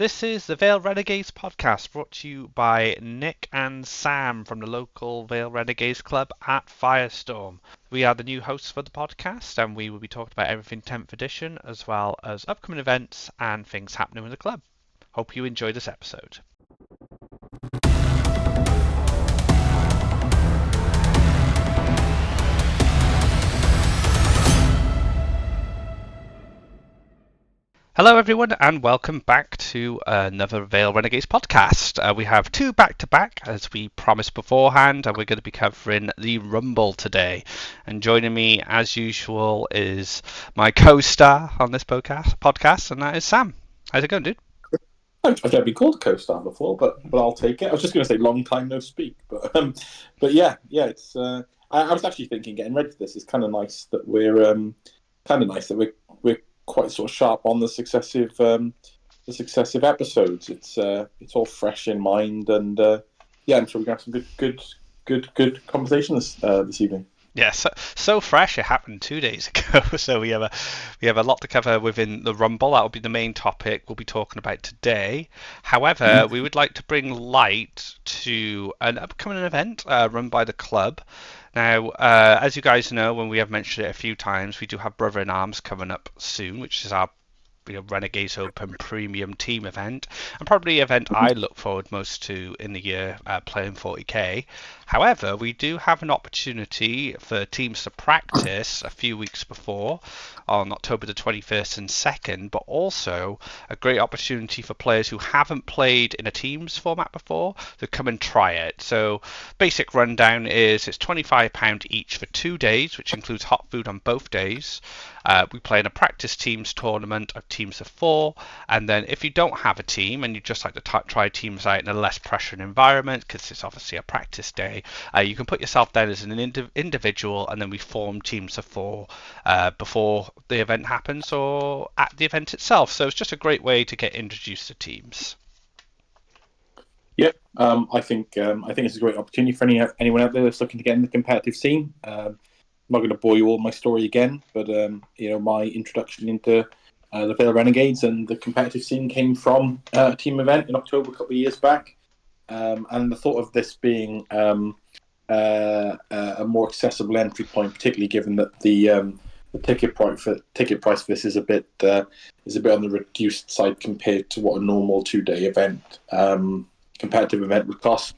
This is the Vale Renegades podcast brought to you by Nick and Sam from the local Vale Renegades club at Firestorm. We are the new hosts for the podcast and we will be talking about everything 10th edition as well as upcoming events and things happening with the club. Hope you enjoy this episode. Hello everyone and welcome back to another Vale Renegades podcast. We have two back-to-back as we promised beforehand, and we're going to be covering the Rumble today. And joining me as usual is my co-star on this podcast, and that is Sam. How's it going, dude? I've never been called a co-star before, but I'll take it. I was just going to say long time no speak, but yeah, it's. I was actually thinking, getting ready for this is kind of nice that we're quite sort of sharp on the successive episodes. It's all fresh in mind, and yeah, I'm sure we're gonna have some good conversation this evening. Yeah, so fresh. It happened 2 days ago, so we have a lot to cover within the Rumble. That will be the main topic we'll be talking about today. However, we would like to bring light to an upcoming event run by the club. Now, as you guys know, when we have mentioned it a few times, we do have Brother in Arms coming up soon, which is our Renegades Open Premium Team event, and probably the event I look forward most to in the year playing 40k. However, we do have an opportunity for teams to practice a few weeks before, on October the 21st and 2nd, but also a great opportunity for players who haven't played in a teams format before to come and try it. So basic rundown is it's £25 each for 2 days, which includes hot food on both days. We play in a practice teams tournament of teams of 4, and then if you don't have a team and you just like to try teams out in a less pressured environment, because it's obviously a practice day, you can put yourself down as an individual, and then we form teams of 4 before the event happens or at the event itself. So it's just a great way to get introduced to teams. Yep, I think it's a great opportunity for anyone out there that's looking to get in the competitive scene. I'm not going to bore you all with my story again, but my introduction into the Vale Renegades and the competitive scene came from a team event in October a couple of years back, and the thought of this being a more accessible entry point, particularly given that the ticket price for this is a bit on the reduced side compared to what a normal 2-day event, competitive event would cost.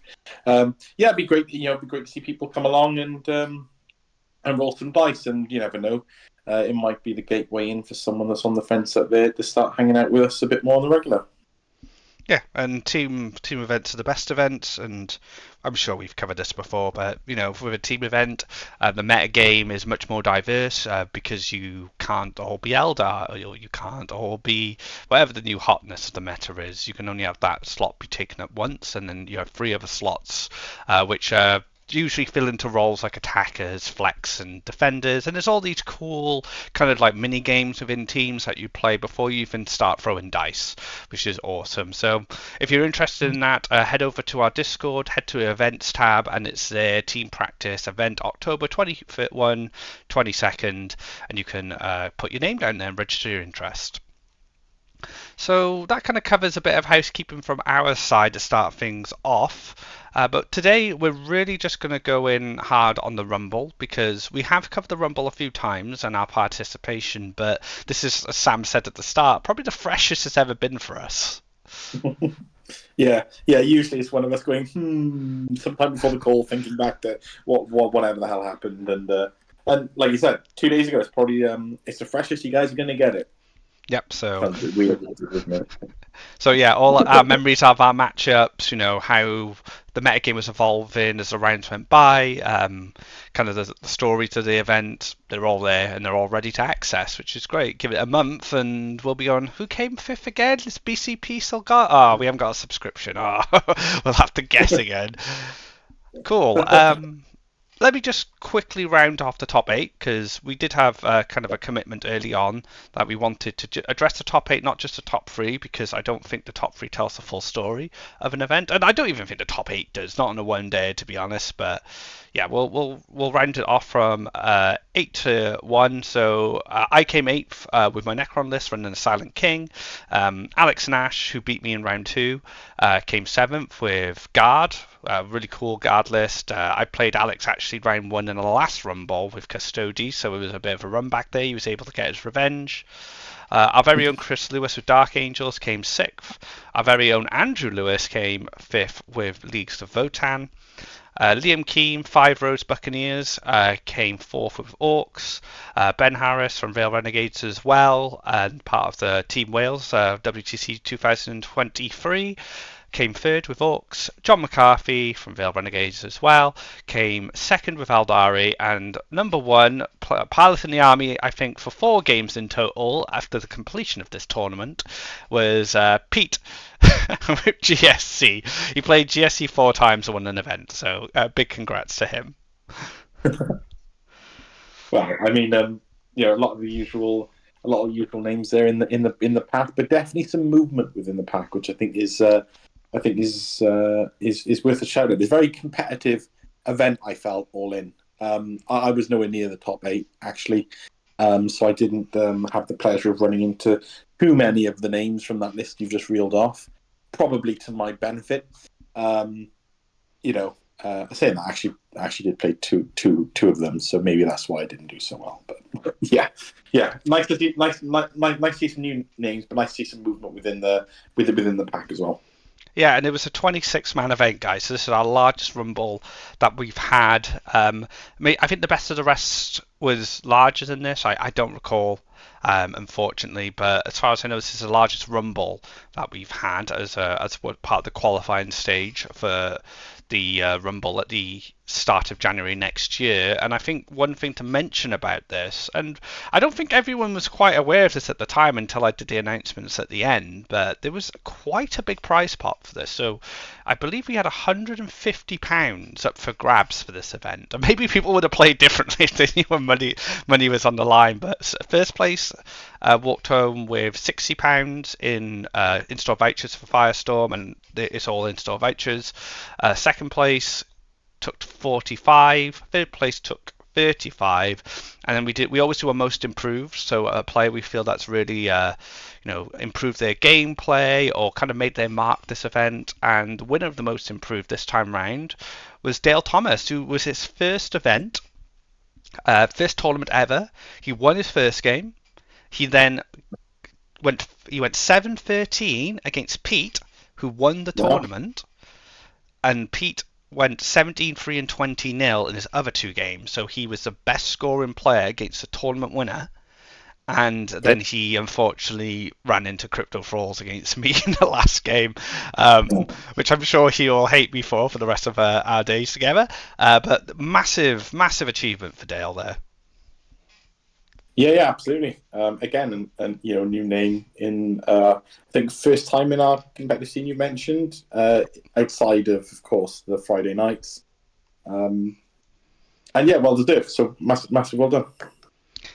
It'd be great. It'd be great to see people come along and roll some dice, and you never know, it might be the gateway in for someone that's on the fence out there to start hanging out with us a bit more on the regular. Yeah, and team events are the best events, and I'm sure we've covered this before, but with a team event, the meta game is much more diverse because you can't all be Eldar, or you can't all be whatever the new hotness of the meta is. You can only have that slot be taken up once, and then you have 3 other slots, which usually fill into roles like attackers, flex, and defenders, and there's all these cool kind of like mini games within teams that you play before you even start throwing dice, which is awesome. So if you're interested in that, head over to our Discord, head to the events tab, and it's their team practice event October 21, 22nd, and you can put your name down there and register your interest. So that kind of covers a bit of housekeeping from our side to start things off. But today we're really just going to go in hard on the Rumble, because we have covered the Rumble a few times and our participation, but this is, as Sam said at the start, probably the freshest it's ever been for us. Yeah. Usually it's one of us going, sometime before the call, thinking back to whatever the hell happened, and like you said, 2 days ago, it's probably it's the freshest you guys are going to get it. Yep, so weird, isn't it? So yeah, all our memories of our matchups, how the metagame was evolving as the rounds went by, kind of the stories of the event, they're all there and they're all ready to access, which is great. Give it a month and we'll be on, who came 5th again? Is BCP still got? Oh, we haven't got a subscription. Oh, we'll have to guess again. Cool. let me just quickly round off the top 8, because we did have kind of a commitment early on that we wanted to address the top 8, not just the top 3, because I don't think the top 3 tells the full story of an event, and I don't even think the top 8 does, not on a one day, to be honest. But yeah, we'll round it off from 8 to 1. So I came 8th with my Necron list, running the Silent King. Alex and Ash, who beat me in round 2, came 7th with Guard. Really cool guard list. I played Alex actually round 1 in the last Rumble with Custody, so it was a bit of a run back there. He was able to get his revenge. Our very own Chris Lewis with Dark Angels came 6th. Our very own Andrew Lewis came 5th with Leagues of Votan. Liam Keane, 5 Roads Buccaneers, came 4th with Orcs. Ben Harris from Vale Renegades as well, and part of the Team Wales WTC 2023. Came 3rd with Orcs. John McCarthy from Vale Renegades as well came 2nd with Aldari, and number 1 pilot in the army, I think, for 4 games in total after the completion of this tournament was Pete with GSC. He played GSC 4 times and won an event, so big congrats to him. Well, I mean, a lot of the usual names there in the pack, but definitely some movement within the pack, which I think is worth a shout out. It's a very competitive event, I felt, all in. I was nowhere near the top 8, actually, so I didn't have the pleasure of running into too many of the names from that list you've just reeled off, probably to my benefit. Saying that, I actually did play two of them, so maybe that's why I didn't do so well. But yeah, nice to see some new names, but nice to see some movement within the pack as well. Yeah, and it was a 26-man event, guys. So this is our largest Rumble that we've had. I think the best of the rest was larger than this. I don't recall, unfortunately. But as far as I know, this is the largest Rumble that we've had as part of the qualifying stage for the Rumble at the start of January next year. And I think one thing to mention about this, and I don't think everyone was quite aware of this at the time until I did the announcements at the end, but there was quite a big prize pot for this. So I believe we had £150 up for grabs for this event. And maybe people would have played differently if they knew when money was on the line. But first place walked home with £60 in in-store vouchers for Firestorm, and it's all in-store vouchers. Second place took 45, third place took 35, and then we always do a most improved, so a player we feel that's really improved their gameplay or kind of made their mark this event. And the winner of the most improved this time round was Dale Thomas, who was his first event, first tournament ever. He won his first game. He then went 7-13 against Pete, who won the tournament, and Pete went 17-3 and 20-0 in his other 2 games, so he was the best scoring player against the tournament winner. And then he unfortunately ran into crypto frauds against me in the last game, which I'm sure he'll hate me for the rest of our days together. But massive achievement for Dale there. Yeah, absolutely. Again, and new name in I think first time in our competitive scene you mentioned, outside of course the Friday nights, and yeah, well deserved. So massive well done.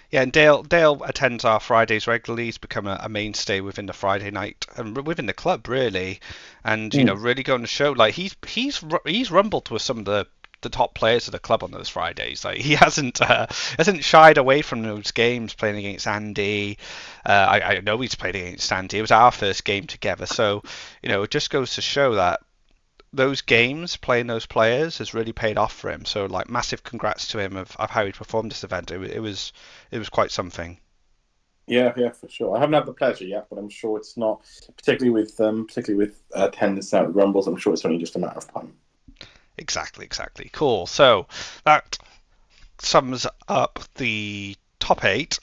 Yeah, and Dale attends our Fridays regularly. He's become a mainstay within the Friday night and within the club really, and really going to show like he's rumbled with some of the top players of the club on those Fridays. Like he hasn't shied away from those games playing against Andy. I know he's played against Andy. It was our first game together, so it just goes to show that those games playing those players has really paid off for him. So like massive congrats to him of how he performed this event. It was quite something. Yeah, for sure. I haven't had the pleasure yet, but I'm sure it's not particularly with attendance out at Rumbles. I'm sure it's only just a matter of time. Exactly. Cool. So that sums up the top 8.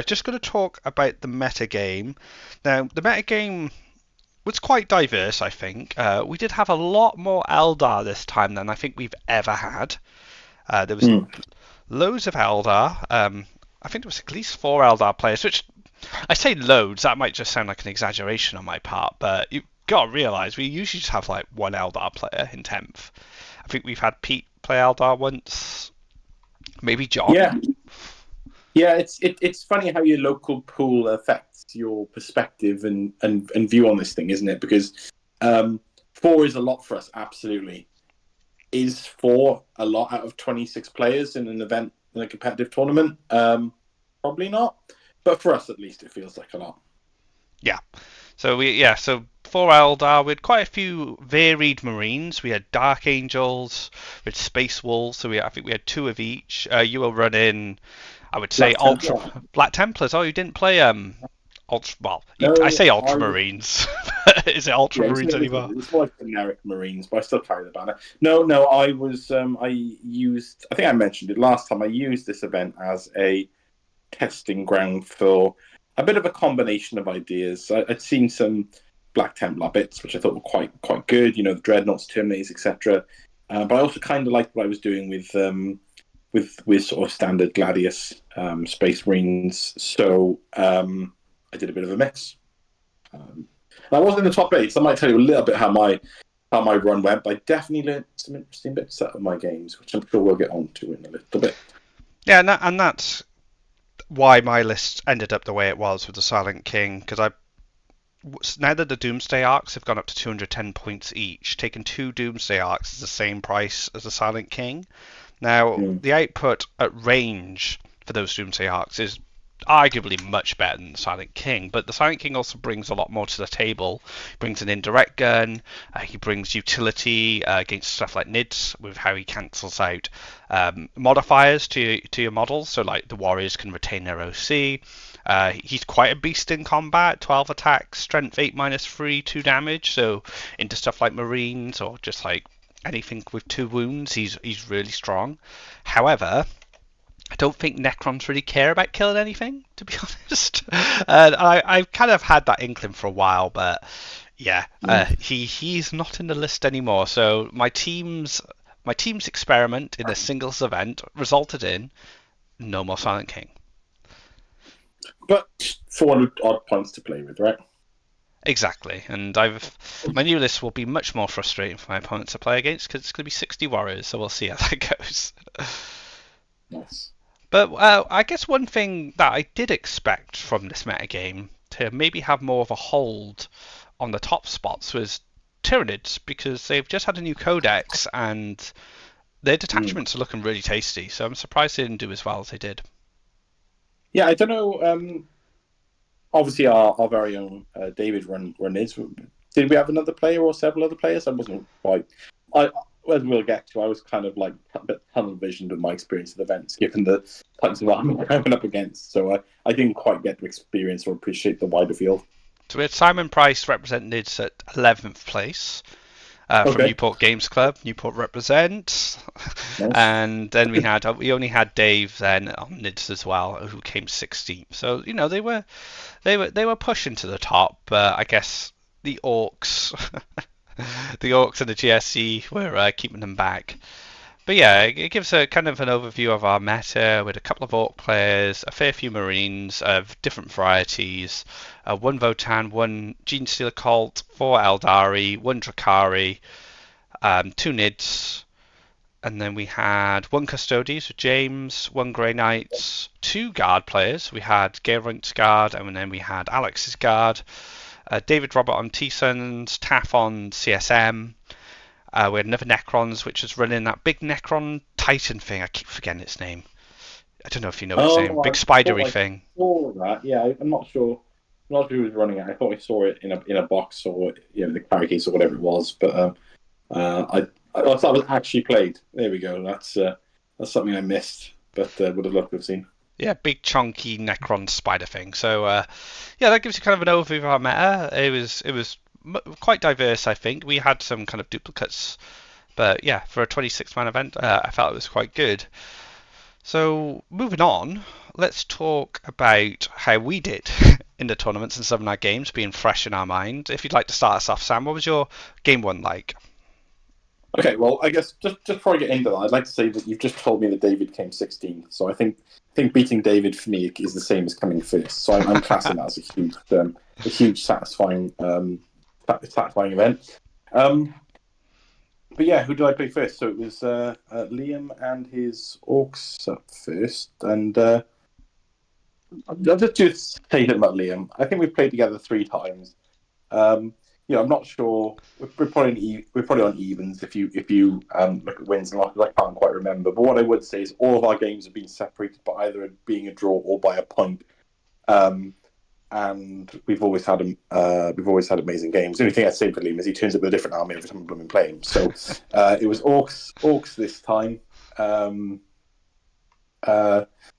Just going to talk about the meta game. Now, the meta game was quite diverse, I think. We did have a lot more Eldar this time than I think we've ever had. There was loads of Eldar. I think there was at least 4 Eldar players, which I say loads. That might just sound like an exaggeration on my part, but you've got to realise we usually just have like 1 Eldar player in 10th. I think we've had Pete play Eldar once. Maybe John? Yeah. Yeah, it's funny how your local pool affects your perspective and view on this thing, isn't it? Because 4 is a lot for us, absolutely. Is 4 a lot out of 26 players in an event, in a competitive tournament? Probably not. But for us, at least, it feels like a lot. Yeah. So for Eldar, we had quite a few varied Marines. We had Dark Angels, we had Space Wolves, so I think we had 2 of each. You were running, I would say, Black Templar. Black Templars. Oh, you didn't play Ultra. Well, I No, say Ultramarines. Is it Ultramarines anymore? it's more like generic Marines, but I still carry the banner. No, I was I used. I think I mentioned it last time. I used this event as a testing ground for a bit of a combination of ideas. I'd seen some Black Templar bits, which I thought were quite good. You know, the Dreadnoughts, Terminators, etc. But I also kind of liked what I was doing with sort of standard Gladius Space Marines. So I did a bit of a mix. I wasn't in the top 8, so I might tell you a little bit how my run went. But I definitely learned some interesting bits out of my games, which I'm sure we'll get on to in a little bit. Yeah, and that's why my list ended up the way it was with the Silent King, because now that the Doomsday Arcs have gone up to 210 points each, taking 2 Doomsday Arcs is the same price as the Silent King. Now, the output at range for those Doomsday Arcs is arguably much better than the Silent King, but the Silent King also brings a lot more to the table. He brings an indirect gun, he brings utility against stuff like NIDS, with how he cancels out modifiers to your models, so like the warriors can retain their OC. He's quite a beast in combat, 12 attacks, strength 8 -3, 2 damage, so into stuff like Marines or just like anything with 2 wounds, he's really strong. However, I don't think Necrons really care about killing anything, to be honest. And I've kind of had that inkling for a while, but yeah, he's not in the list anymore. So my team's experiment in a singles event resulted in no more Silent King. But 400 odd points to play with, right? Exactly, and my new list will be much more frustrating for my opponent to play against, because it's going to be 60 warriors, so we'll see how that goes. Nice. But I guess one thing that I did expect from this metagame to maybe have more of a hold on the top spots was Tyranids, because they've just had a new codex and their detachments are looking really tasty, so I'm surprised they didn't do as well as they did. Yeah, I don't know. Obviously, our very own David run is. Did we have another player or several other players? I wasn't quite. As we'll get to, I was kind of like a bit tunnel visioned of my experience of events, given the types of army I went up against. So I didn't quite get to experience or appreciate the wider field. So we had Simon Price represented at 11th place from Newport Games Club. Newport represent. Nice. And then we only had Dave then on NIDS as well, who came 16th. So they were pushing to the top. I guess the Orcs. The Orcs and the GSC were keeping them back. But yeah, it gives a kind of an overview of our meta with a couple of Orc players, a fair few Marines of different varieties, 1 Votan, 1 Genestealer Cult, 4 Eldari, 1 Drakari, 2 Nids, and then we had 1 Custodes with James, 1 Grey Knights, 2 Guard players. We had Geraint's Guard, and then we had Alex's Guard. David Robert on T-Sons, Taff on CSM. We had another Necrons, which was running that big Necron Titan thing. I keep forgetting its name. I don't know if you know its name. Big spidery thing. I saw that. Yeah, I'm not sure. I'm not sure who was running it. I thought I saw it in a box or the carry case or whatever it was. But I thought it was actually played. There we go. That's something I missed, but would have loved to have seen. Yeah, big chunky Necron spider thing. So yeah, that gives you kind of an overview of our meta. It was quite diverse, I think. We had some kind of duplicates, but yeah, for a 26-man event, I felt it was quite good. So moving on, let's talk about how we did in the tournaments and some of our games being fresh in our mind. If you'd like to start us off, Sam, what was your game one like? Okay, well, I guess just before I get into that, I'd like to say that you've just told me that David came 16th, so I think beating David for me is the same as coming first. So I'm classing that as a huge satisfying event. but yeah, who did I play first? So it was Liam and his orcs up first, and I'll just say that about Liam. I think we've played together 3 times. Um, I'm not sure. We're probably on evens if you look at wins and losses. I can't quite remember, but what I would say is all of our games have been separated by either being a draw or by a point. Um, and we've always had amazing games. The only thing I'd say for Liam is he turns up with a different army every time we've been playing. So it was orcs this time.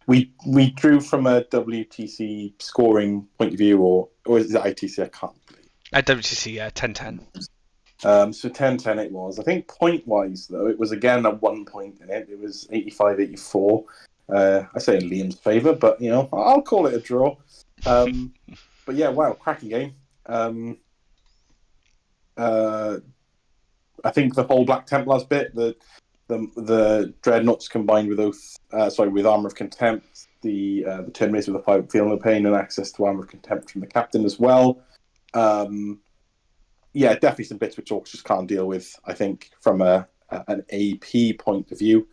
We drew from a WTC scoring point of view, or is it ITC? I can't believe. At WTC, yeah, 10-10. So 10-10 it was. I think point-wise, though, it was again a 1 point in it. It was 85-84. I say in Liam's favour, but, I'll call it a draw. But yeah, wow, cracking game. I think the whole Black Templars bit, the Dreadnoughts combined with with Armour of Contempt, the Terminators with the 5 Feeling of Pain and access to Armour of Contempt from the Captain as well. Yeah, definitely some bits which orcs just can't deal with, I think, from an AP point of view.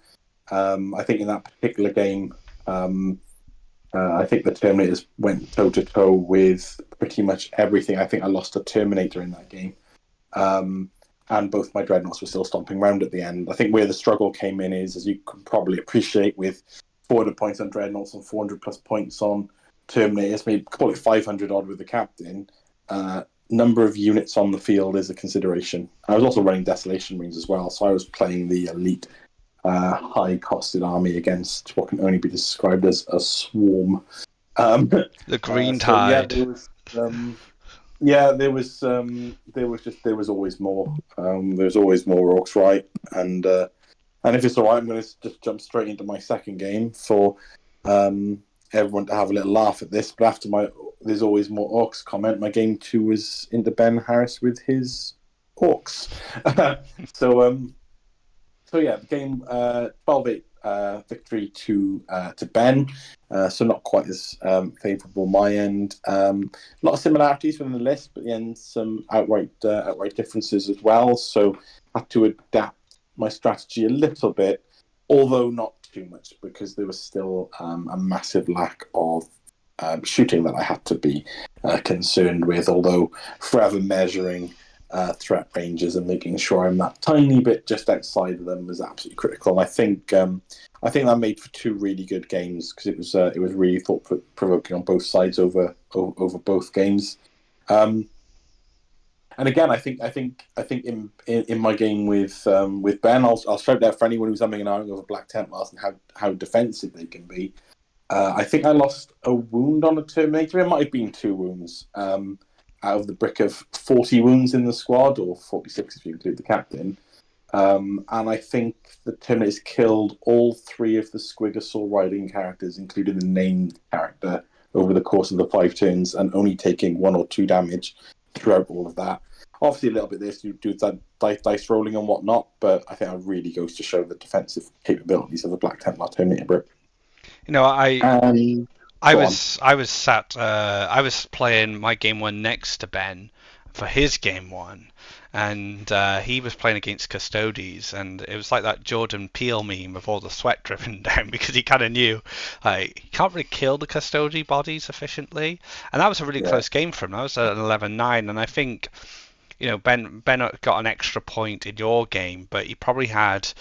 I think in that particular game, I think the Terminators went toe-to-toe with pretty much everything. I think I lost a Terminator in that game. And both my Dreadnoughts were still stomping around at the end. I think where the struggle came in is, as you can probably appreciate, with 400 points on Dreadnoughts and 400 plus points on Terminators, maybe call it 500 odd with the Captain, number of units on the field is a consideration. I was also running Desolation Marines as well, so I was playing the elite high-costed army against what can only be described as a swarm. The Green Tide. There was always more. There's always more orcs, right? And if it's all right, I'm going to just jump straight into my second game for everyone to have a little laugh at this. But after there's always more orcs comment, my game 2 was into Ben Harris with his orcs. So yeah, the game 12-8 victory to Ben. So not quite as favourable my end. A lot of similarities within the list, but then some outright differences as well. So I had to adapt my strategy a little bit, although not too much, because there was still a massive lack of shooting that I had to be concerned with. Although forever measuring threat ranges and making sure I'm that tiny bit just outside of them was absolutely critical. And I think that made for 2 really good games, because it was really thought provoking on both sides over both games. And again, I think in my game with Ben, I'll shout out for anyone who's umming and ahhing over Black Templars and how defensive they can be. I think I lost a wound on a Terminator. It might have been 2 wounds out of the brick of 40 wounds in the squad, or 46 if you include the captain. And I think the Terminators killed all 3 of the Squigosaur riding characters, including the named character, over the course of the 5 turns, and only taking 1 or 2 damage throughout all of that. Obviously, a little bit this to do with that dice rolling and whatnot, but I think that really goes to show the defensive capabilities of the Black Templar Terminator brick. I was playing my game 1 next to Ben for his game 1, and he was playing against Custodes, and it was like that Jordan Peele meme of all the sweat dripping down, because he kind of knew he can't really kill the Custode bodies efficiently, and that was a really close game for him. That was an 11-9, and I think Ben got an extra point in your game, but he probably had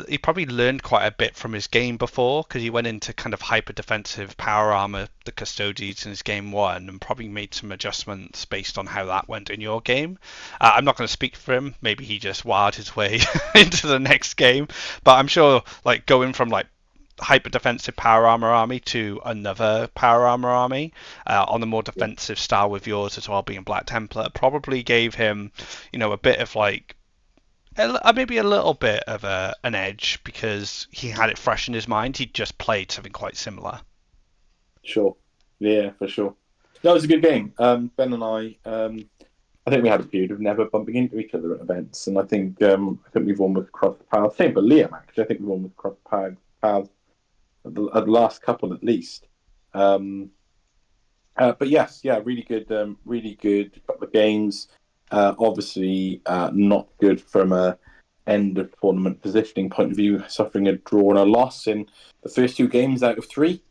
he probably learned quite a bit from his game before, because he went into kind of hyper defensive power armor the Custodes in his game 1, and probably made some adjustments based on how that went in your game. I'm not going to speak for him. Maybe he just wired his way into the next game, but I'm sure like going from like hyper defensive power armor army to another power armor army on the more defensive style with yours as well being Black Templar probably gave him a bit of like maybe a little bit of an edge, because he had it fresh in his mind. He'd just played something quite similar. Sure. Yeah, for sure. That was a good game. Ben and I think we had a feud of never bumping into each other at events, and I think we've won with cross paths. Same for Liam, actually. I think we won with cross paths at the last couple at least. But yes, yeah, really good couple of games. Obviously, not good from a end of tournament positioning point of view, suffering a draw and a loss in the first 2 games out of 3.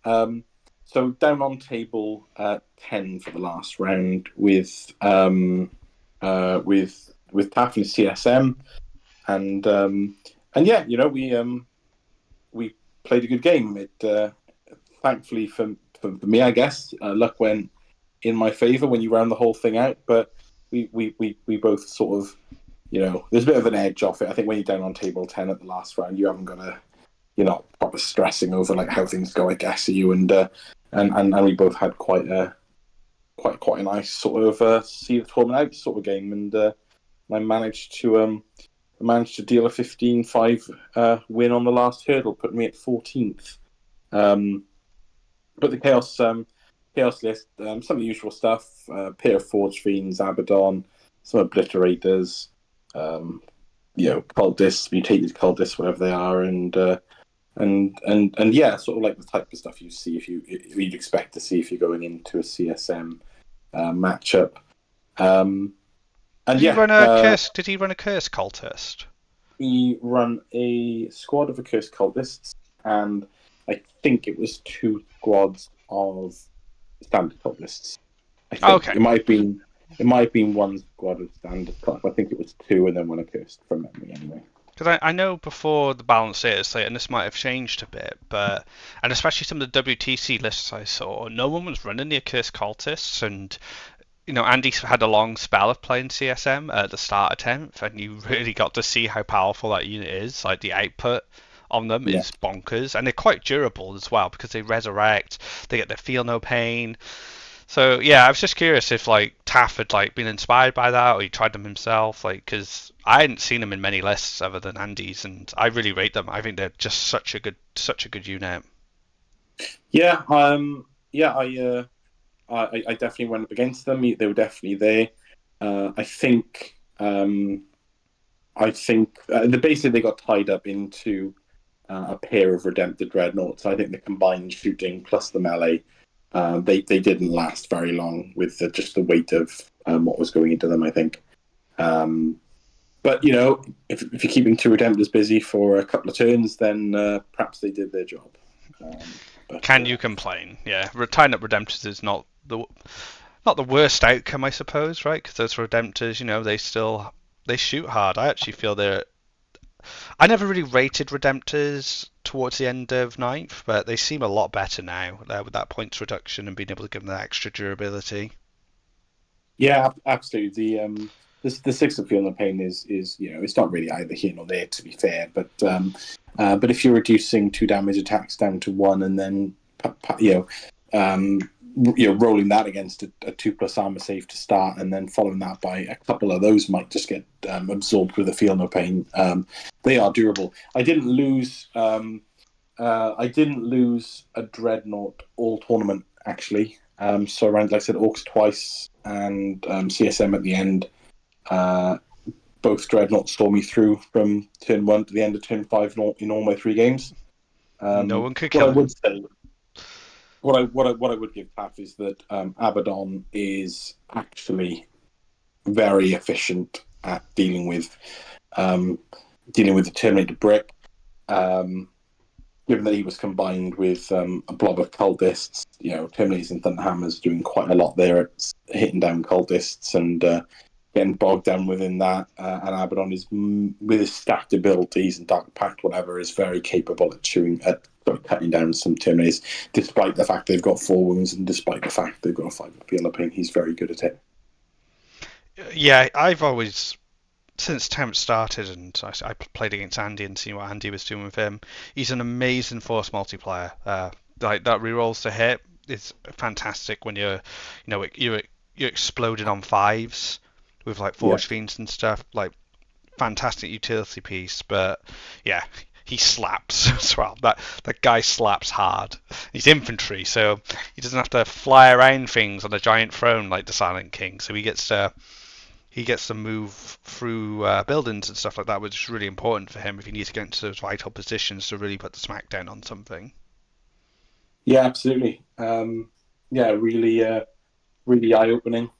So down on table 10 for the last round with TAF and CSM, and yeah, we played a good game. It thankfully for me, I guess, luck went in my favour when you round the whole thing out, but we both sort of, there's a bit of an edge off it. I think when you're down on table 10 at the last round, you haven't got you're not proper stressing over like how things go, I guess, you and we both had quite a nice sort of see the tournament out sort of game, and I managed to deal a 15-5 win on the last hurdle, putting me at 14th. But the chaos list, some of the usual stuff: pair of Forge Fiends, Abaddon, some Obliterators, cultists, mutated cultists, whatever they are, and yeah, sort of like the type of stuff you see you'd expect to see if you're going into a CSM matchup. And Did he yeah, run a curse? Did he run a curse cultist? he run a squad of accursed cultists, and I think it was 2 squads of standard cultists. I think Okay. it might have been 1 squad of standard cultists. I think it was 2, and then 1 accursed from memory, anyway. Because I know before the balance is, and this might have changed a bit, and especially some of the WTC lists I saw, no one was running the accursed cultists, and Andy had a long spell of playing CSM at the start of 10th, and you really got to see how powerful that unit is. Like, the output on them is bonkers, and they're quite durable as well because they resurrect, they get their feel no pain. So yeah, I was just curious if Taff had been inspired by that, or he tried them himself, because I hadn't seen them in many lists other than Andy's, and I really rate them. I think they're just such a good unit. Yeah, I definitely went up against them. They were definitely there. I think basically they got tied up into a pair of Redempted Dreadnoughts. I think the combined shooting plus the melee, they didn't last very long with just the weight of what was going into them, I think. But if you're keeping 2 Redemptors busy for a couple of turns, then perhaps they did their job. Can you complain? Yeah, tying up Redemptors is not the worst outcome, I suppose, right? Because those Redemptors, they shoot hard. I actually feel I never really rated Redemptors towards the end of 9th, but they seem a lot better now with that points reduction and being able to give them that extra durability. Yeah, absolutely. The 6 of Feel No Pain is it's not really either here nor there, to be fair. But if you're reducing 2 damage attacks down to 1, and then rolling that against a 2+ armor save to start, and then following that by a couple of those might just get absorbed with a Feel No Pain. They are durable. I didn't lose a Dreadnought all tournament, actually. So around, like I said, Orcs twice and CSM at the end. Both Dreadnoughts saw me through from turn 1 to the end of turn 5 in all my 3 games. No one could kill him. What I would give Taff is that Abaddon is actually very efficient at dealing with the Terminator brick. Given that he was combined with a blob of cultists, Terminators and Thunderhammers doing quite a lot there at hitting down cultists and getting bogged down within that. And Abaddon is, with his stacked abilities and Dark Pact, whatever, is very capable at cutting down some Terminators, despite the fact they've got 4 wounds and despite the fact they've got a 5 Feel No Pain. He's very good at it. Yeah, I've always, since Temp started, and I played against Andy and seen what Andy was doing with him, he's an amazing force multiplier. That rerolls to hit is fantastic when you're exploding on 5s with Forge Fiends and stuff. Fantastic utility piece, but yeah, he slaps as well. That guy slaps hard. He's infantry, so he doesn't have to fly around things on a giant throne like the Silent King. So he gets to move through buildings and stuff like that, which is really important for him if he needs to get into those vital positions to really put the smackdown on something. Yeah, absolutely. Really eye-opening.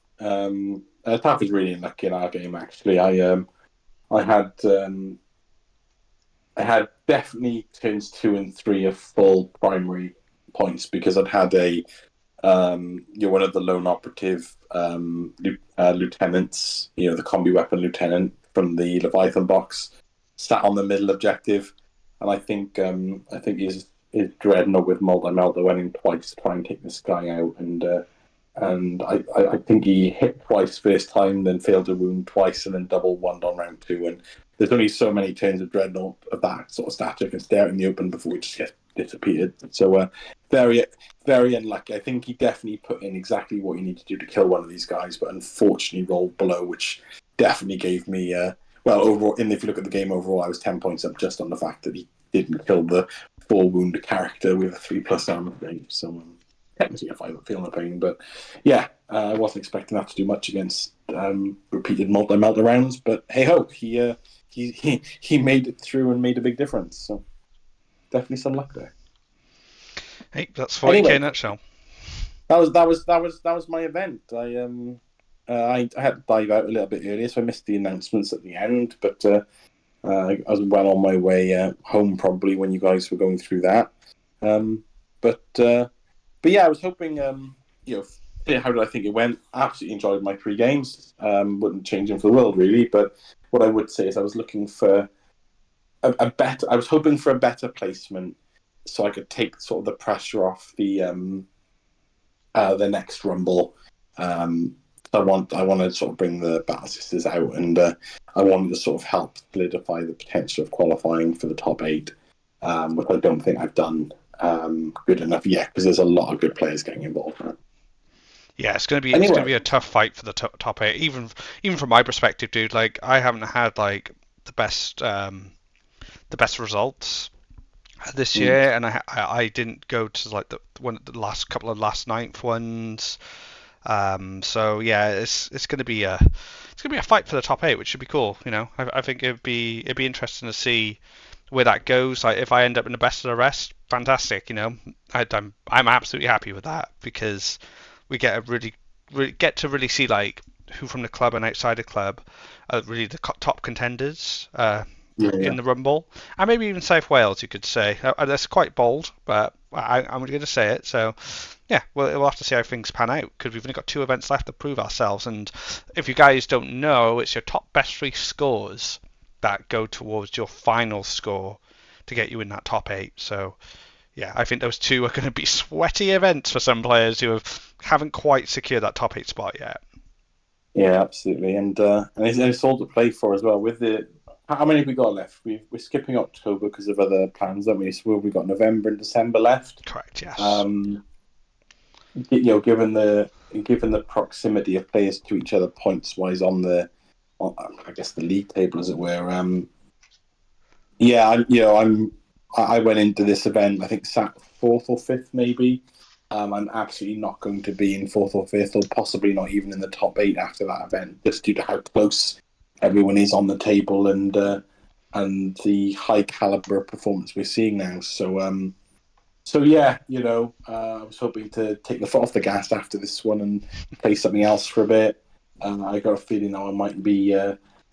Taff is really unlucky in our game. Actually, I had I had definitely turns 2 and 3 of full primary points because I'd had you're one of the lone operative lieutenants, the combi weapon lieutenant from the Leviathan box, sat on the middle objective, and I think his dreadnought with multi-melter went in twice to try and take this guy out, and I think he hit twice first time, then failed to wound twice, and then double one on round two. And there's only so many turns of dreadnought of that sort of stature can stay out in the open before it just gets disappeared. So very, very unlucky. I think he definitely put in exactly what you need to do to kill one of these guys, but unfortunately rolled below, which definitely gave me overall. And if you look at the game overall, I was 10 points up just on the fact that he didn't kill the 4 wound character with a 3+ armor range. So technically a 5 feel no pain, but yeah, I wasn't expecting that to do much against repeated multi-melter rounds. But hey ho, he made it through and made a big difference. So definitely some luck there. Hey, that's 40k in a nutshell. That was my event. I had to dive out a little bit earlier, so I missed the announcements at the end. But I was well on my way home probably when you guys were going through that. But yeah, I was hoping, how did I think it went? Absolutely enjoyed my 3 games. Wouldn't change them for the world really, but what I would say is I was looking for I was hoping for a better placement so I could take sort of the pressure off the next Rumble. I want to sort of bring the Battle Sisters out, and I wanted to sort of help solidify the potential of qualifying for the top 8, which I don't think I've done good enough yet because there's a lot of good players getting involved. Yeah, it's gonna be a tough fight for the top 8. Even from my perspective, dude. Like I haven't had like the best results this year, and I didn't go to like the last couple of last ninth ones. So yeah, it's gonna be a fight for the top 8, which should be cool. I think it'd be interesting to see where that goes. Like if I end up in the best of the rest, fantastic. I'm absolutely happy with that because we get to really see like who from the club and outside the club are really the top contenders in the Rumble, and maybe even South Wales, you could say. That's quite bold, but I'm going to say it. So yeah, we'll have to see how things pan out because we've only got 2 events left to prove ourselves. And if you guys don't know, it's your top best 3 scores that go towards your final score to get you in that top 8. So yeah, I think those 2 are going to be sweaty events for some players who haven't quite secured that top 8 spot yet. Yeah, absolutely, and it's all to play for as well. With how many have we got left? We're skipping October because of other plans, aren't we? So we've got November and December left. Correct. Yes. Given the proximity of players to each other points wise on I guess the league table, as it were. I went into this event, I think, sat 4th or 5th, maybe. I'm absolutely not going to be in 4th or 5th, or possibly not even in the top 8 after that event, just due to how close everyone is on the table and the high caliber performance we're seeing now. So yeah, I was hoping to take the foot off the gas after this one and play something else for a bit. I got a feeling now I might be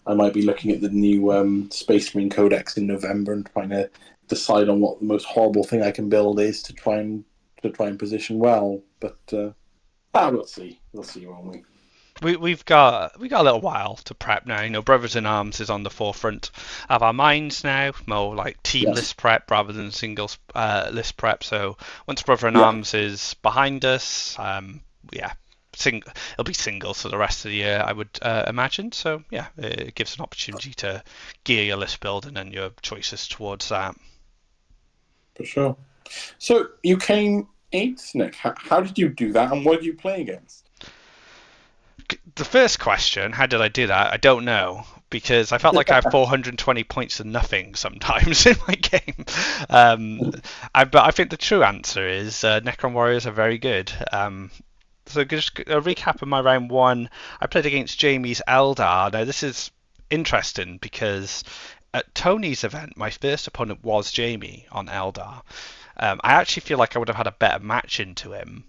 looking at the new Space Marine Codex in November and trying to decide on what the most horrible thing I can build is to try and position well. But we'll see, won't we? We've got a little while to prep now. Brothers in Arms is on the forefront of our minds now, more like team list prep rather than single list prep. So once Brother in Arms is behind us, it'll be singles for the rest of the year, I would imagine. So yeah, it gives an opportunity to gear your list building and your choices towards that. For sure. So you came 8th, Nick. How did you do that, and what did you play against? The first question, how did I do that? I don't know, because I felt like I have 420 points and nothing sometimes in my game. But I think the true answer is Necron Warriors are very good. So just a recap of my round 1. I played against Jamie's Eldar. Now this is interesting because at Tony's event, my first opponent was Jamie on Eldar. I actually feel like I would have had a better match into him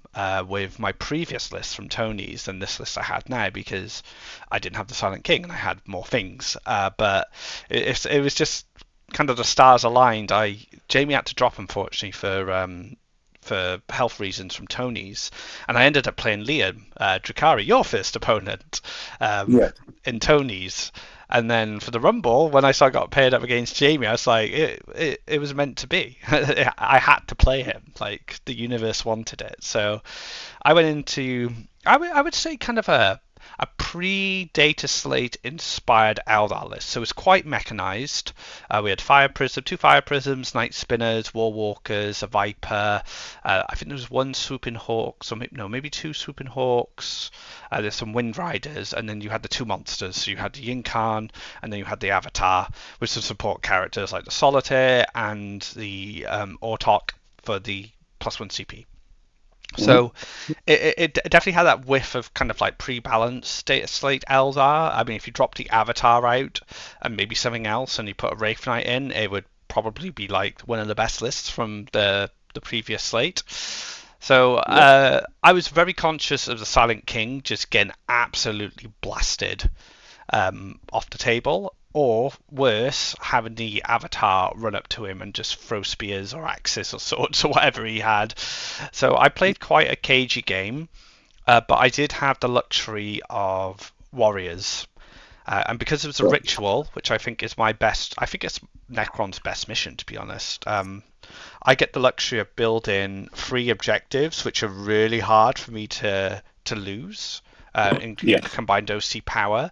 with my previous list from Tony's than this list I had now, because I didn't have the Silent King and I had more things. But it was just kind of the stars aligned. Jamie had to drop, unfortunately, for health reasons from Tony's, and I ended up playing Liam Drakari, your first opponent, in Tony's. And then for the Rumble, when I got paired up against Jamie, I was like, it was meant to be. I had to play him. Like, the universe wanted it. So I went into, I would say, kind of a pre-Data Slate inspired Eldar list. So it was quite mechanized. We had two Fire Prisms, Night Spinners, War Walkers, a Viper. I think there was one Swooping Hawk, maybe two Swooping Hawks. There's some Wind Riders, and then you had the two monsters. So you had the Yinkan, and then you had the Avatar with some support characters like the Solitaire and the Autok for the +1 CP. So it definitely had that whiff of kind of like pre-balanced Data Slate Eldar. I mean, if you dropped the Avatar out and maybe something else and you put a Wraith Knight in, it would probably be like one of the best lists from the previous slate. So I was very conscious of the Silent King just getting absolutely blasted off the table, or worse, having the Avatar run up to him and just throw spears or axes or swords or whatever he had. So I played quite a cagey game, but I did have the luxury of warriors. And because it was a ritual, which I think is my best, I think it's Necron's best mission, to be honest. I get the luxury of building 3 objectives, which are really hard for me to lose, including combined OC power.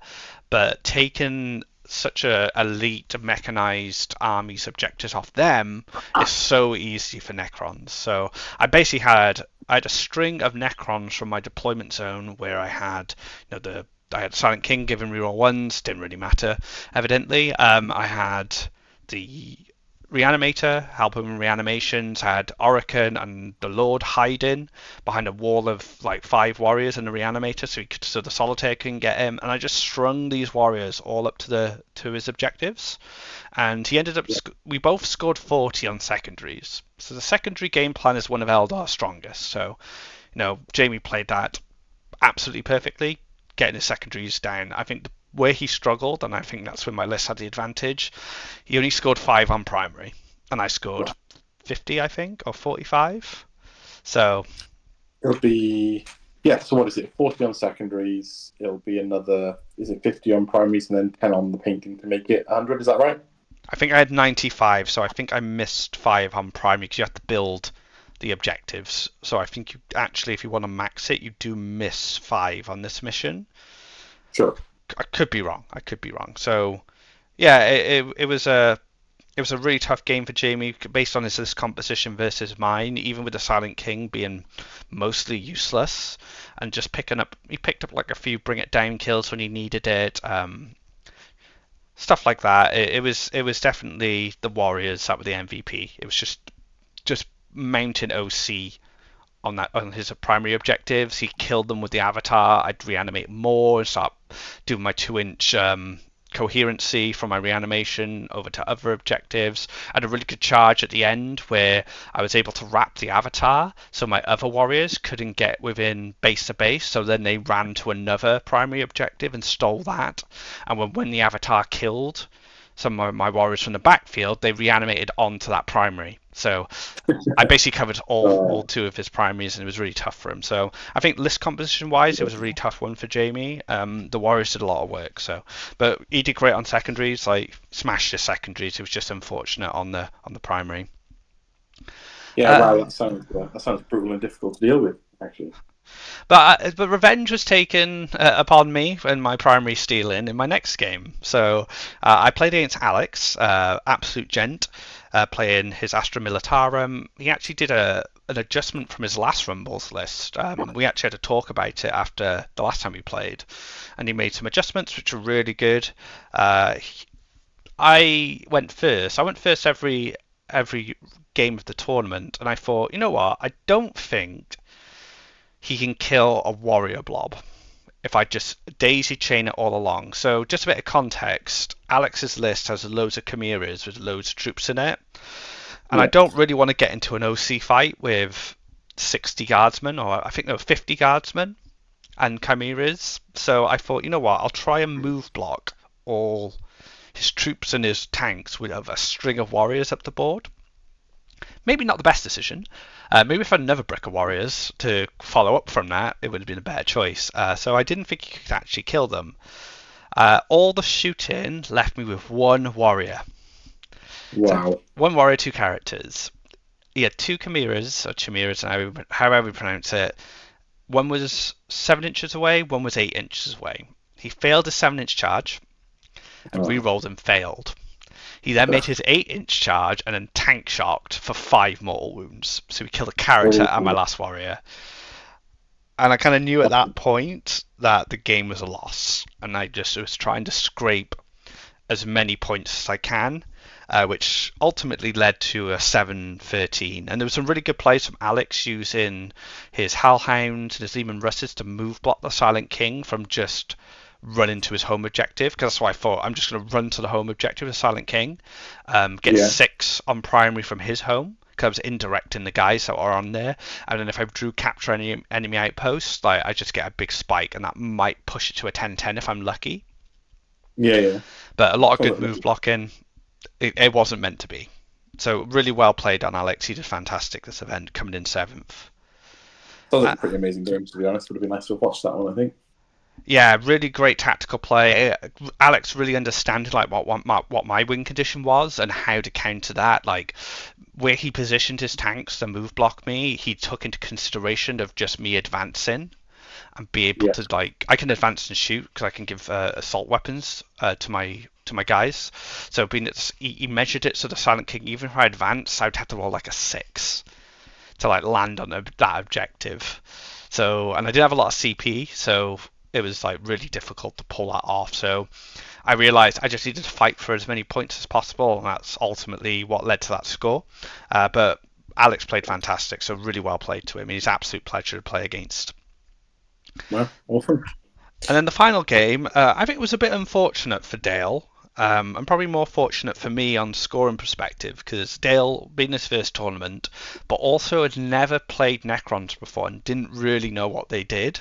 But taking such a elite mechanized army's objectives off them is so easy for Necrons. So I basically had a string of Necrons from my deployment zone where I had I had Silent King giving reroll ones, didn't really matter, evidently. I had the Reanimator helping in reanimations, had Orokin and the Lord hiding behind a wall of like 5 warriors and the Reanimator, so the Solitaire couldn't get him. And I just strung these warriors all up to his objectives, and he ended up. We both scored 40 on secondaries. So the secondary game plan is one of Eldar's strongest. So, Jamie played that absolutely perfectly, getting his secondaries down. I think where he struggled, and I think that's when my list had the advantage, he only scored 5 on primary, and I scored 50, I think, or 45. So it'll be so what is it? 40 on secondaries. It'll be another. Is it 50 on primaries and then 10 on the painting to make it 100? Is that right? I think I had 95, so I think I missed 5 on primary because you have to build the objectives. So I think you actually, if you want to max it, you do miss 5 on this mission. Sure. I could be wrong. So, yeah, it was a really tough game for Jamie based on his list composition versus mine. Even with the Silent King being mostly useless and just he picked up like a few bring it down kills when he needed it. Stuff like that. It was definitely the Warriors that were the MVP. It was just mounting OC on his primary objectives. He killed them with the Avatar. I'd reanimate more and start doing my 2-inch coherency from my reanimation over to other objectives. I had a really good charge at the end where I was able to wrap the Avatar so my other warriors couldn't get within base to base, so then they ran to another primary objective and stole that. And when the Avatar killed some of my warriors from the backfield, they reanimated onto that primary. So I basically covered all 2 of his primaries, and it was really tough for him. So I think list composition wise, it was a really tough one for Jamie. The Warriors did a lot of work, but he did great on secondaries, like smashed his secondaries. It was just unfortunate on the primary. Yeah, wow, that sounds brutal and difficult to deal with, actually. But revenge was taken upon me and my primary stealing in my next game. So I played against Alex, absolute gent, playing his Astra Militarum. He actually did an adjustment from his last Rumbles list. We actually had to talk about it after the last time we played, and he made some adjustments which were really good. I went first. I went first every game of the tournament, and I thought, you know what? I don't think he can kill a warrior blob if I just daisy chain it all along. So just a bit of context, Alex's list has loads of chimeras with loads of troops in it. And I Yeah. don't really want to get into an OC fight with 60 guardsmen, or I think there were 50 guardsmen and chimeras. So I thought, you know what, I'll try and move block all his troops and his tanks with a string of warriors up the board. Maybe not the best decision. Maybe if I'd never brick of warriors to follow up from that, it would have been a better choice. So I didn't think you could actually kill them. All the shooting left me with one warrior. So Wow. one warrior, two characters. He had two chimeras, or chimeras, however we pronounce it. One was 7 inches away, one was 8 inches away. He failed a 7-inch charge and Oh. re-rolled and failed. He then made his 8-inch charge and then tank shocked for 5 mortal wounds. So he killed a character and my last warrior. And I kind of knew at that point that the game was a loss. And I just was trying to scrape as many points as I can, which ultimately led to a 7-13. And there was some really good plays from Alex using his Hellhounds and his Lehman Russes to move block the Silent King from just running to his home objective, because that's why I thought I'm just going to run to the home objective of Silent King, get 6 on primary from his home, because I was indirecting the guys that are on there, and then if I drew capture any enemy outposts, like I just get a big spike, and that might push it to a 10-10 if I'm lucky. Yeah. But a lot of good move blocking. It wasn't meant to be. So really well played on Alex. He did fantastic this event, coming in 7th. Sounds like a pretty amazing game, to be honest. Would have been nice to have watched that one, I think. Yeah, really great tactical play. Alex really understanding like what my win condition was and how to counter that. Like where he positioned his tanks to move block me, he took into consideration of just me advancing and be able to, like, I can advance and shoot because I can give assault weapons to my guys. So he measured it so the Silent King, even if I advance, I'd have to roll like a 6 to like land on that objective. So, and I did have a lot of CP, so it was like really difficult to pull that off. So I realized I just needed to fight for as many points as possible, and that's ultimately what led to that score. But Alex played fantastic, so really well played to him. He's an absolute pleasure to play against. Well, awesome. And then the final game, I think it was a bit unfortunate for Dale, and probably more fortunate for me on scoring perspective, because Dale, being his first tournament, but also had never played Necrons before and didn't really know what they did.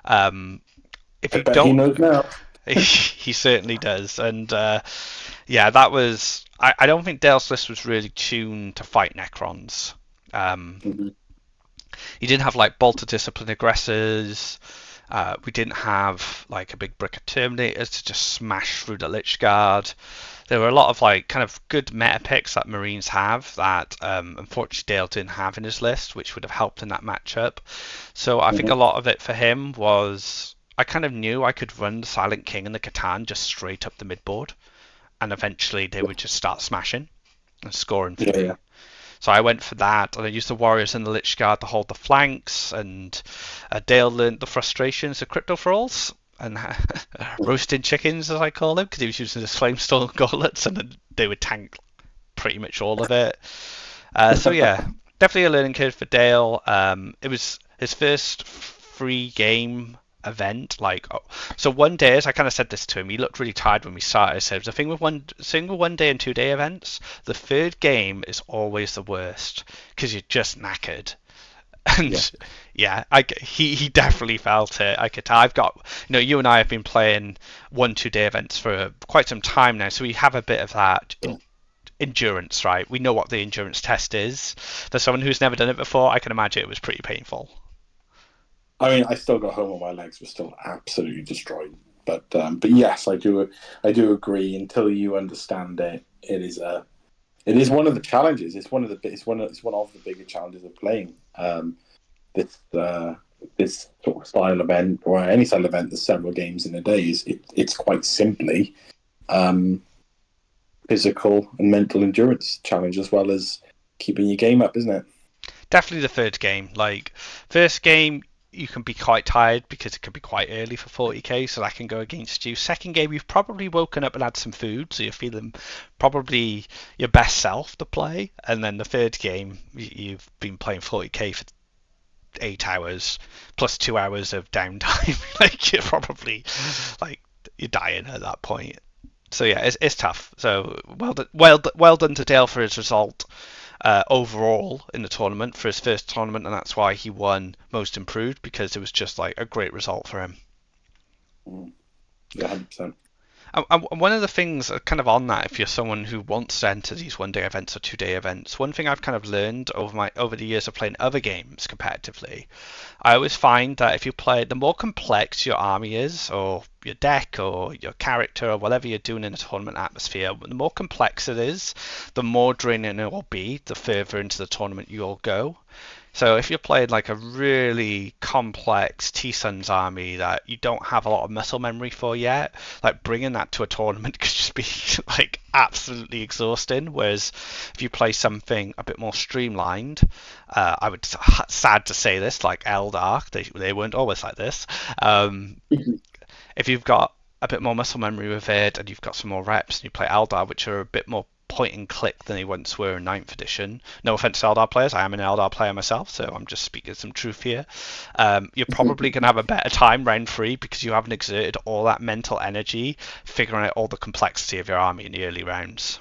If you don't, he knows now. he certainly does. And yeah, that was. I don't think Dale's list was really tuned to fight Necrons. He didn't have like Bolt of Discipline aggressors. We didn't have like a big brick of Terminators to just smash through the Lich Guard. There were a lot of like kind of good meta picks that Marines have that unfortunately Dale didn't have in his list, which would have helped in that matchup. So I think a lot of it for him was I kind of knew I could run the Silent King and the Catan just straight up the midboard, and eventually they would just start smashing and scoring for me. So I went for that, and I used the Warriors and the Lich Guard to hold the flanks, and Dale learned the frustrations of Crypto Thralls and roasting chickens, as I call them, because he was using his Flamestone gauntlets, and they would tank pretty much all of it. So yeah, definitely a learning curve for Dale. It was his first free game event. So one day, as I kind of said this to him, he looked really tired when we started. I said the thing with single 1 day and 2 day events, the third game is always the worst because you're just knackered. And he definitely felt it. I could tell. I've got, you and I have been playing 1-2 day events for quite some time now, so we have a bit of that endurance, right? We know what the endurance test is. For someone who's never done it before, I can imagine it was pretty painful. I mean, I still got home and my legs were still absolutely destroyed. But yes, I do agree. Until you understand it, it is one of the challenges. It's one of the bigger challenges of playing this sort of style event, or any style event. There's several games in a day. It's quite simply physical and mental endurance challenge, as well as keeping your game up, isn't it? Definitely the third game. Like first game, you can be quite tired because it can be quite early for 40k, so that can go against you. Second game, you've probably woken up and had some food, so you're feeling probably your best self to play. And then the third game, you've been playing 40k for 8 hours plus 2 hours of downtime. Like you're probably you're dying at that point. So yeah, it's tough. So well done to Dale for his result. overall in the tournament for his first tournament, and that's why he won Most Improved, because it was just like a great result for him. Yeah, 100%. And one of the things kind of on that, if you're someone who wants to enter these 1 day events or 2 day events, one thing I've kind of learned over the years of playing other games competitively, I always find that if you play, the more complex your army is, or your deck, or your character, or whatever you're doing in a tournament atmosphere, the more complex it is, the more draining it will be, the further into the tournament you'll go. So if you're playing like a really complex T-Suns army that you don't have a lot of muscle memory for yet, like bringing that to a tournament could just be like absolutely exhausting. Whereas if you play something a bit more streamlined, I would sad to say this, like Eldar, they weren't always like this. If you've got a bit more muscle memory with it, and you've got some more reps, and you play Eldar, which are a bit more point and click than they once were in 9th edition. No offense to Eldar players, I am an Eldar player myself, so I'm just speaking some truth here. You're probably going to have a better time round 3 because you haven't exerted all that mental energy figuring out all the complexity of your army in the early rounds.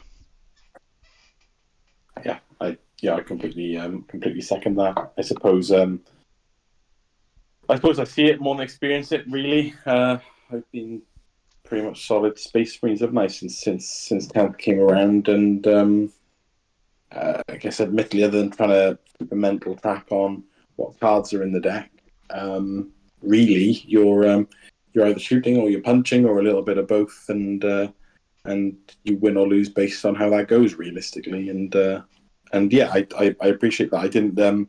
Yeah, I completely second that. I suppose I see it more than experience it. Really, I've been pretty much solid Space Marines, haven't I, since 10th came around, and I guess admittedly, other than trying to keep a mental track on what cards are in the deck, really you're either shooting or you're punching or a little bit of both, and you win or lose based on how that goes realistically, and yeah, I appreciate that. I didn't.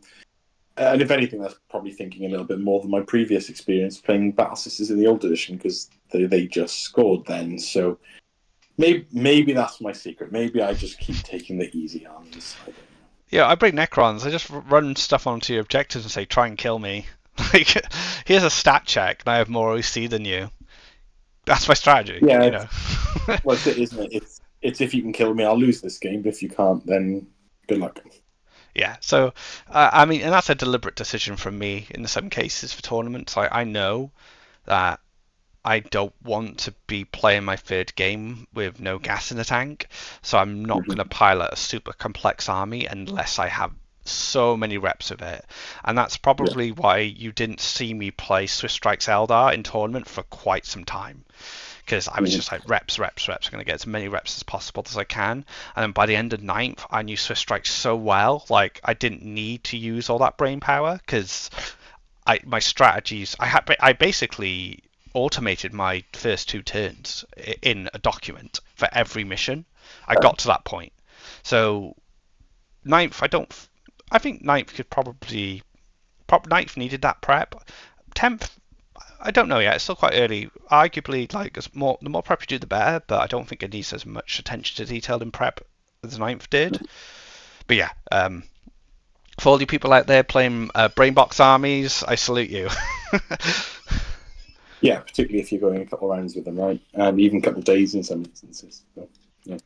And if anything, that's probably thinking a little bit more than my previous experience playing Battle Sisters in the old edition, because they just scored then. So maybe that's my secret. Maybe I just keep taking the easy armies. Yeah, I bring Necrons. I just run stuff onto your objectives and say, try and kill me. Like, here's a stat check, and I have more OC than you. That's my strategy. Yeah, you know. Well, it's it, isn't it? It's if you can kill me, I'll lose this game. But if you can't, then good luck. Yeah, so I mean, and that's a deliberate decision from me in some cases for tournaments. I know that I don't want to be playing my third game with no gas in the tank, so I'm not going to pilot a super complex army unless I have so many reps of it. And that's probably why you didn't see me play Swift Strikes Eldar in tournament for quite some time. Because I was just like reps. I'm going to get as many reps as possible as I can. And then by the end of 9th, I knew Swift Strike so well, like I didn't need to use all that brain power because my strategies. I basically automated my first 2 turns in a document for every mission. I got to that point. So 9th, I think 9th could probably. 9th needed that prep. 10th, I don't know yet. It's still quite early. Arguably, like the more prep you do, the better. But I don't think it needs as much attention to detail in prep as 9th did. But yeah, for all you people out there playing Brainbox armies, I salute you. Yeah, particularly if you're going a couple of rounds with them, right? And even a couple of days in some instances. So, yeah.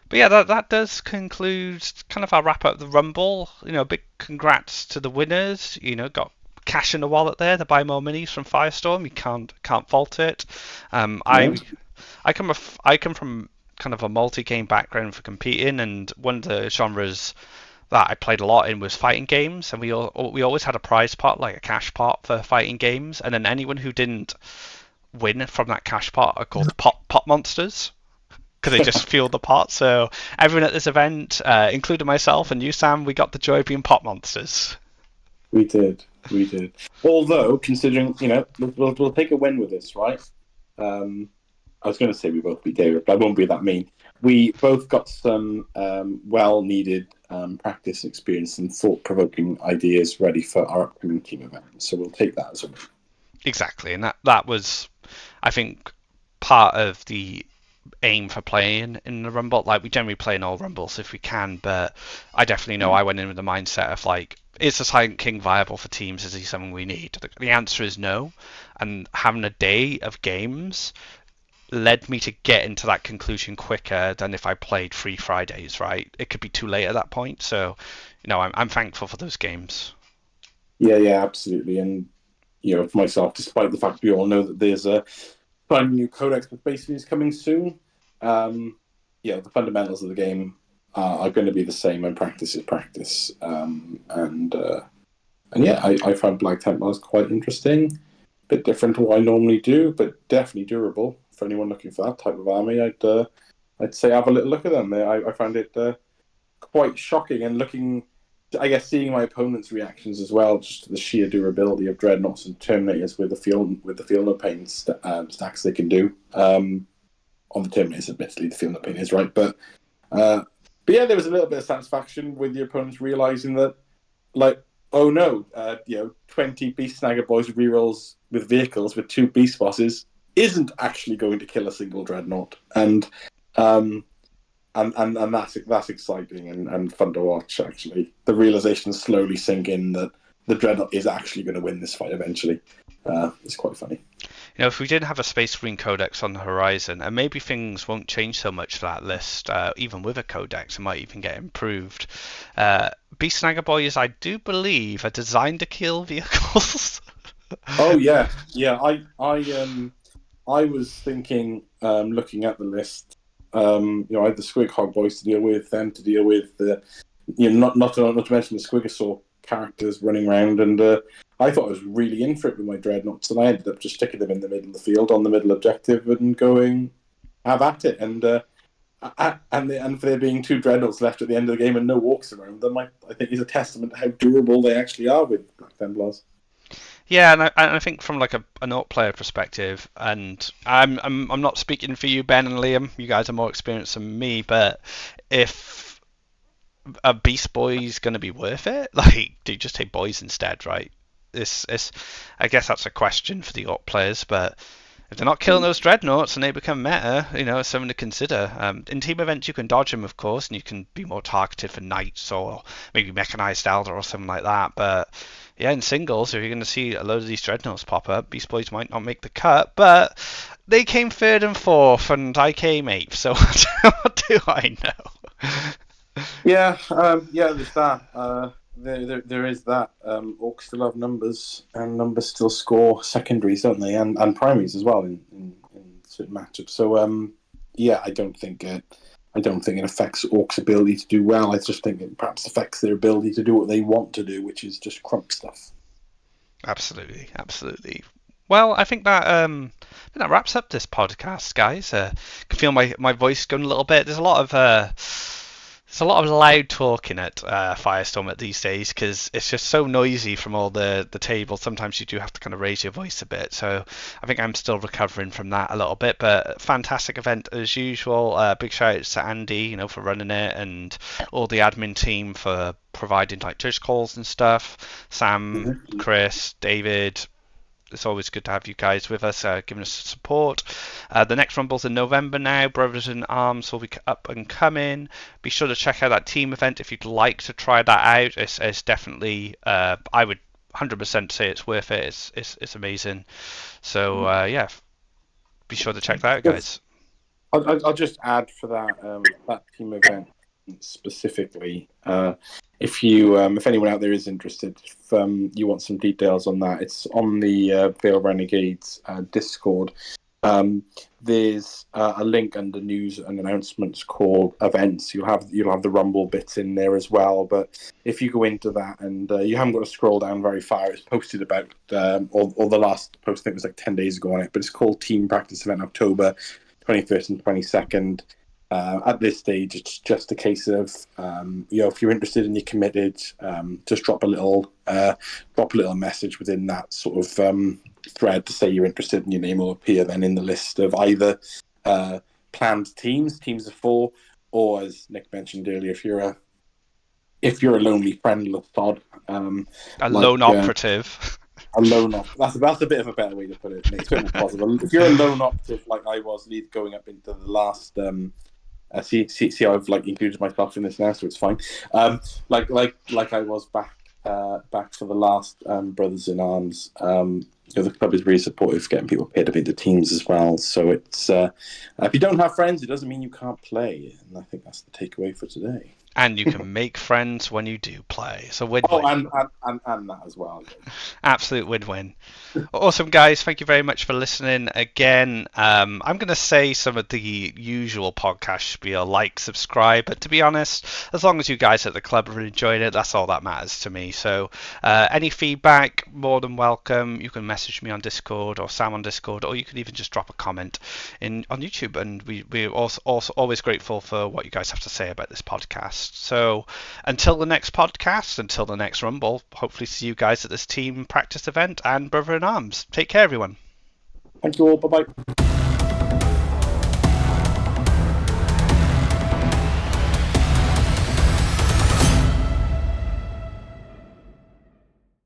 But yeah, that does conclude kind of our wrap up the Rumble. Big congrats to the winners. Got cash in the wallet there to buy more minis from Firestorm. You can't fault it. I come from kind of a multi-game background for competing, and one of the genres that I played a lot in was fighting games, and we always had a prize pot, like a cash pot for fighting games, and then anyone who didn't win from that cash pot are called pot monsters because they just fueled the pot. So everyone at this event, including myself and you, Sam, we got the joy of being pot monsters. We did. Although, considering, we'll take a win with this, right? I was going to say we both beat David, but I won't be that mean. We both got some well-needed practice experience and thought-provoking ideas ready for our upcoming team event. So we'll take that as a win. Exactly, and that was, I think, part of the aim for playing in the Rumble. Like, we generally play in all Rumbles if we can, but I definitely know I went in with the mindset of like, is the Silent King viable for teams? Is he something we need? The answer is no, and having a day of games led me to get into that conclusion quicker than if I played 3 Fridays, right? It could be too late at that point, so I'm thankful for those games. Yeah, absolutely. And for myself, despite the fact we all know that there's a brand new codex for Space Marines coming soon, the fundamentals of the game are going to be the same, and practice is practice. And yeah, I found Black Templars quite interesting. Bit different to what I normally do, but definitely durable. For anyone looking for that type of army, I'd say have a little look at them. I found it quite shocking, and I guess seeing my opponent's reactions as well, just to the sheer durability of dreadnoughts and terminators with the field no pain stacks they can do. On the terminators, admittedly, the field no pain is right, but yeah, there was a little bit of satisfaction with your opponents realizing that, like, oh no, 20 Beast Snagger Boys rerolls with vehicles with 2 Beast Bosses isn't actually going to kill a single dreadnought, and that's exciting and fun to watch. Actually, the realization slowly sink in that the dreadnought is actually going to win this fight eventually. It's quite funny. If we didn't have a Space Marine Codex on the horizon, and maybe things won't change so much for that list, even with a Codex, it might even get improved. Beast Snagger Boys, I do believe, are designed to kill vehicles. Oh yeah. I was thinking, looking at the list, I had the Squig Hog Boys to deal with, them to deal with, not to mention the Squigosaur characters running around, and I thought I was really in for it with my dreadnoughts, and I ended up just sticking them in the middle of the field on the middle objective and going, have at it. And for there being 2 dreadnoughts left at the end of the game and no walks around them, I think is a testament to how durable they actually are with Black Templars. Yeah, and I think from like an alt player perspective, and I'm not speaking for you, Ben and Liam. You guys are more experienced than me, but if a Beast Boy's going to be worth it, like, do you just take boys instead, right? I guess that's a question for the alt players, but if they're not killing those dreadnoughts and they become meta, it's something to consider. In team events, you can dodge them, of course, and you can be more targeted for knights or maybe mechanized elder or something like that. But yeah, in singles, if you're going to see a load of these dreadnoughts pop up, Beast Boys might not make the cut, but they came 3rd and 4th, and I came 8th, so what do I know? Yeah, there's that. There is that. Orcs still have numbers, and numbers still score secondaries, don't they? And primaries as well in certain matchups. So yeah, I don't think it affects Orcs' ability to do well. I just think it perhaps affects their ability to do what they want to do, which is just crump stuff. Absolutely. Well, I think that wraps up this podcast, guys. I can feel my voice going a little bit. There's a lot of loud talking at Firestorm at these days because it's just so noisy from all the tables. Sometimes you do have to kind of raise your voice a bit. So I think I'm still recovering from that a little bit. But fantastic event as usual. Big shout outs to Andy, for running it, and all the admin team for providing like judge calls and stuff. Sam, Chris, David. It's always good to have you guys with us, giving us support. The next Rumble's in November now. Brothers in Arms will be up and coming. Be sure to check out that team event if you'd like to try that out. It's definitely, I would 100% say it's worth it. It's amazing. So yeah, be sure to check that out, guys. I'll just add for that team event specifically. If anyone out there is interested, if you want some details on that, it's on the Vale Renegades Discord. There's a link under news and announcements called events. You'll have the Rumble bits in there as well. But if you go into that and you haven't got to scroll down very far, it's posted about or the last post I think was like 10 days ago on it. But it's called Team Practice Event October 21st and 22nd. At this stage, it's just a case of if you're interested and you're committed, just drop a little message within that sort of thread to say you're interested, and your name will appear then in the list of either planned teams of 4, or as Nick mentioned earlier, if you're a lonely friendless sod, a lone operative. A lone op. That's a bit of a better way to put it. It's a bit more possible. If you're a lone operative like I was, going up into the last. See how I've included myself in this now, so it's fine. Like I was back for the last Brothers in Arms. The club is really supportive, getting people paired up into teams as well. So it's if you don't have friends, it doesn't mean you can't play, and I think that's the takeaway for today. And you can make friends when you do play. So win-win. Oh, and that as well. Absolute win-win. Awesome, guys. Thank you very much for listening again. I'm going to say some of the usual podcast spiel, like, subscribe, but to be honest, as long as you guys at the club are enjoying it, that's all that matters to me. So any feedback, more than welcome. You can message me on Discord or Sam on Discord, or you can even just drop a comment on YouTube, and we're also always grateful for what you guys have to say about this podcast. So until the next podcast, until the next Rumble, hopefully see you guys at this team practice event and Brother in Arms. Take care, everyone. Thank you all. Bye-bye.